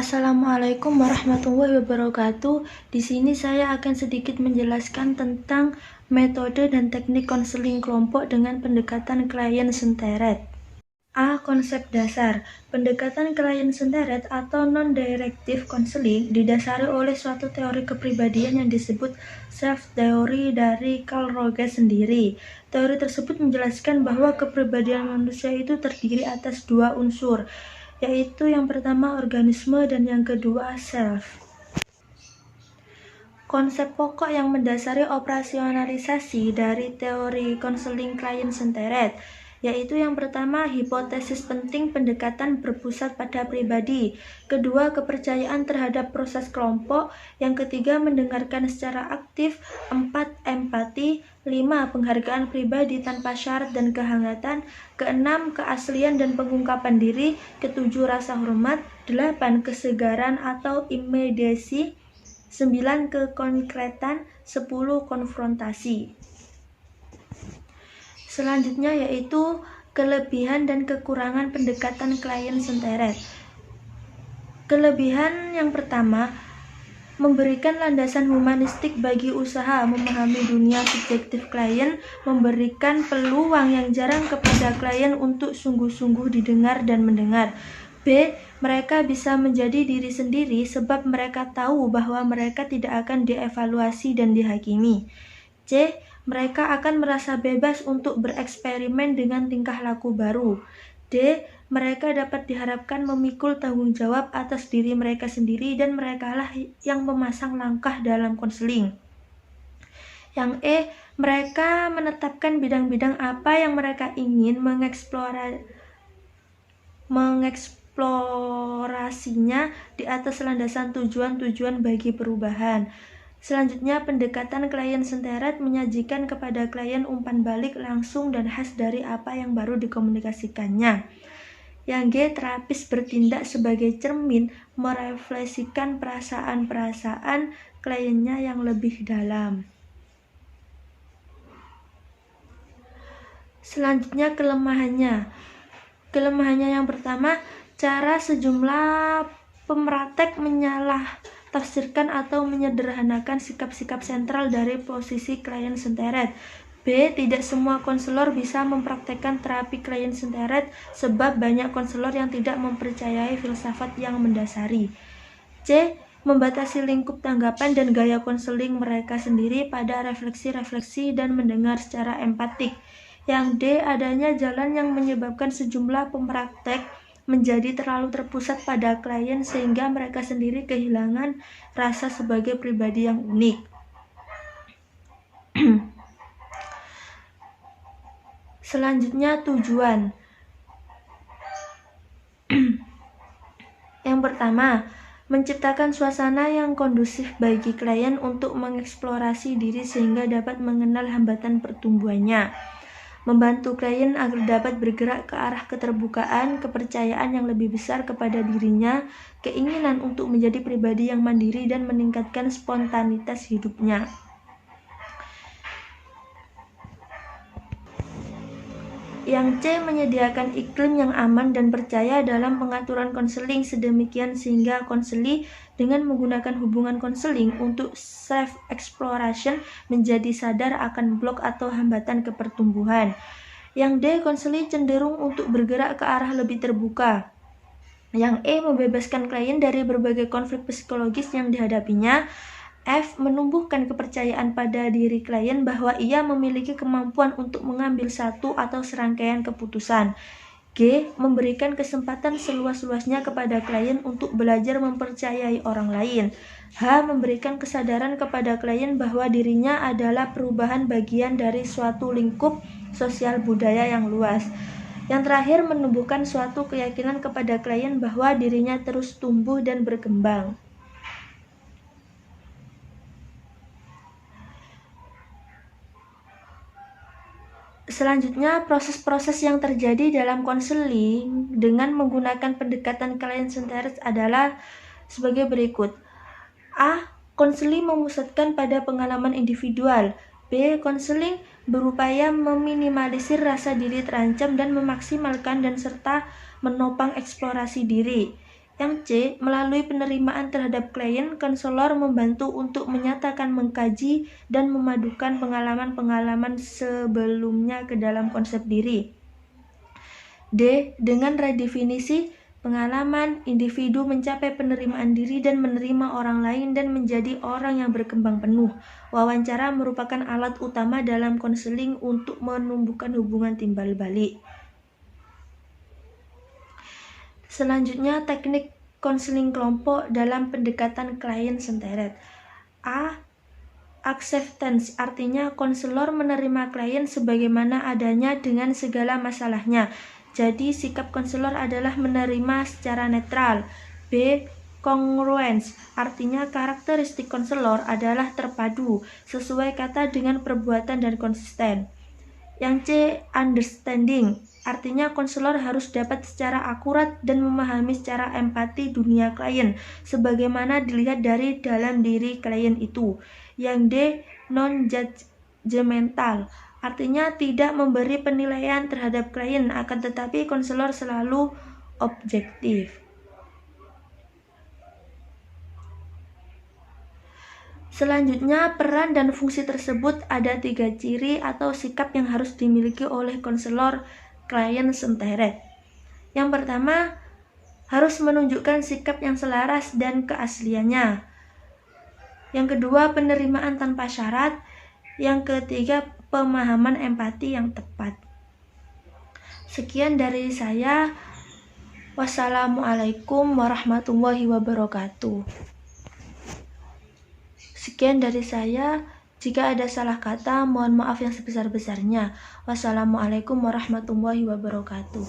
Assalamualaikum warahmatullahi wabarakatuh. Di sini saya akan sedikit menjelaskan tentang metode dan teknik konseling kelompok dengan pendekatan klien senteret. Konsep dasar. Pendekatan klien senteret atau non-directive counseling didasari oleh suatu teori kepribadian yang disebut self-theory dari Carl Rogers sendiri. Teori tersebut menjelaskan bahwa kepribadian manusia itu terdiri atas dua unsur, yaitu yang pertama organisme dan yang kedua self. Konsep pokok yang mendasari operasionalisasi dari teori konseling klien senteret, yaitu yang pertama hipotesis penting pendekatan berpusat pada pribadi, kedua kepercayaan terhadap proses kelompok, yang ketiga mendengarkan secara aktif, 4 empati, 5 penghargaan pribadi tanpa syarat dan kehangatan, keenam keaslian dan pengungkapan diri, ketujuh rasa hormat, 8 kesegaran atau imediasi, 9 kekonkretan, 10 konfrontasi. Selanjutnya yaitu kelebihan dan kekurangan pendekatan klien senteret. Kelebihan yang pertama, memberikan landasan humanistik bagi usaha memahami dunia subjektif klien, memberikan peluang yang jarang kepada klien untuk sungguh-sungguh didengar dan mendengar. B. Mereka bisa menjadi diri sendiri sebab mereka tahu bahwa mereka tidak akan dievaluasi dan dihakimi. C. Mereka akan merasa bebas untuk bereksperimen dengan tingkah laku baru. D. Mereka dapat diharapkan memikul tanggung jawab atas diri mereka sendiri dan merekalah yang memasang langkah dalam konseling. Yang E. Mereka menetapkan bidang-bidang apa yang mereka ingin mengeksplorasinya di atas landasan tujuan-tujuan bagi perubahan. Selanjutnya, pendekatan klien senteret menyajikan kepada klien umpan balik langsung dan khas dari apa yang baru dikomunikasikannya. Yang G, terapis bertindak sebagai cermin, merefleksikan perasaan-perasaan kliennya yang lebih dalam. Selanjutnya, kelemahannya. Kelemahannya yang pertama, cara sejumlah pemraktek menyalah tafsirkan atau menyederhanakan sikap-sikap sentral dari posisi klien senteret. B. Tidak semua konselor bisa mempraktekkan terapi klien senteret sebab banyak konselor yang tidak mempercayai filsafat yang mendasari. C. Membatasi lingkup tanggapan dan gaya konseling mereka sendiri pada refleksi-refleksi dan mendengar secara empatik. Yang D. Adanya jalan yang menyebabkan sejumlah pempraktek menjadi terlalu terpusat pada klien sehingga mereka sendiri kehilangan rasa sebagai pribadi yang unik. Selanjutnya, tujuan. Yang pertama, menciptakan suasana yang kondusif bagi klien untuk mengeksplorasi diri sehingga dapat mengenal hambatan pertumbuhannya. Membantu klien agar dapat bergerak ke arah keterbukaan, kepercayaan yang lebih besar kepada dirinya, keinginan untuk menjadi pribadi yang mandiri dan meningkatkan spontanitas hidupnya. Yang C, menyediakan iklim yang aman dan percaya dalam pengaturan konseling sedemikian sehingga konseli dengan menggunakan hubungan konseling untuk self-exploration menjadi sadar akan blok atau hambatan kepertumbuhan. Yang D, konseli cenderung untuk bergerak ke arah lebih terbuka. Yang E, membebaskan klien dari berbagai konflik psikologis yang dihadapinya. F, menumbuhkan kepercayaan pada diri klien bahwa ia memiliki kemampuan untuk mengambil satu atau serangkaian keputusan. G, memberikan kesempatan seluas-luasnya kepada klien untuk belajar mempercayai orang lain. H, memberikan kesadaran kepada klien bahwa dirinya adalah perubahan bagian dari suatu lingkup sosial budaya yang luas. Yang terakhir, menumbuhkan suatu keyakinan kepada klien bahwa dirinya terus tumbuh dan berkembang. Selanjutnya, proses-proses yang terjadi dalam konseling dengan menggunakan pendekatan klien senteret adalah sebagai berikut. A. Konseling memusatkan pada pengalaman individual. B. Konseling berupaya meminimalisir rasa diri terancam dan memaksimalkan dan serta menopang eksplorasi diri. Yang C, melalui penerimaan terhadap klien, konselor membantu untuk menyatakan, mengkaji, dan memadukan pengalaman-pengalaman sebelumnya ke dalam konsep diri. D, dengan redefinisi pengalaman, individu mencapai penerimaan diri dan menerima orang lain dan menjadi orang yang berkembang penuh. Wawancara merupakan alat utama dalam konseling untuk menumbuhkan hubungan timbal balik. Selanjutnya, teknik konseling kelompok dalam pendekatan klien senteret. A. Acceptance, artinya konselor menerima klien sebagaimana adanya dengan segala masalahnya. Jadi, sikap konselor adalah menerima secara netral. B. Congruence, artinya karakteristik konselor adalah terpadu, sesuai kata dengan perbuatan dan konsisten. Yang C. Understanding, artinya konselor harus dapat secara akurat dan memahami secara empati dunia klien, sebagaimana dilihat dari dalam diri klien itu. Yang D. Non-judgmental, artinya tidak memberi penilaian terhadap klien, akan tetapi konselor selalu objektif. Selanjutnya, peran dan fungsi tersebut ada 3 ciri atau sikap yang harus dimiliki oleh konselor klien senteret. Yang pertama, harus menunjukkan sikap yang selaras dan keasliannya. Yang kedua, penerimaan tanpa syarat. Yang ketiga, pemahaman empati yang tepat. Sekian dari saya. Wassalamualaikum warahmatullahi wabarakatuh. Sekian dari saya. Jika ada salah kata, mohon maaf yang sebesar-besarnya. Wassalamualaikum warahmatullahi wabarakatuh.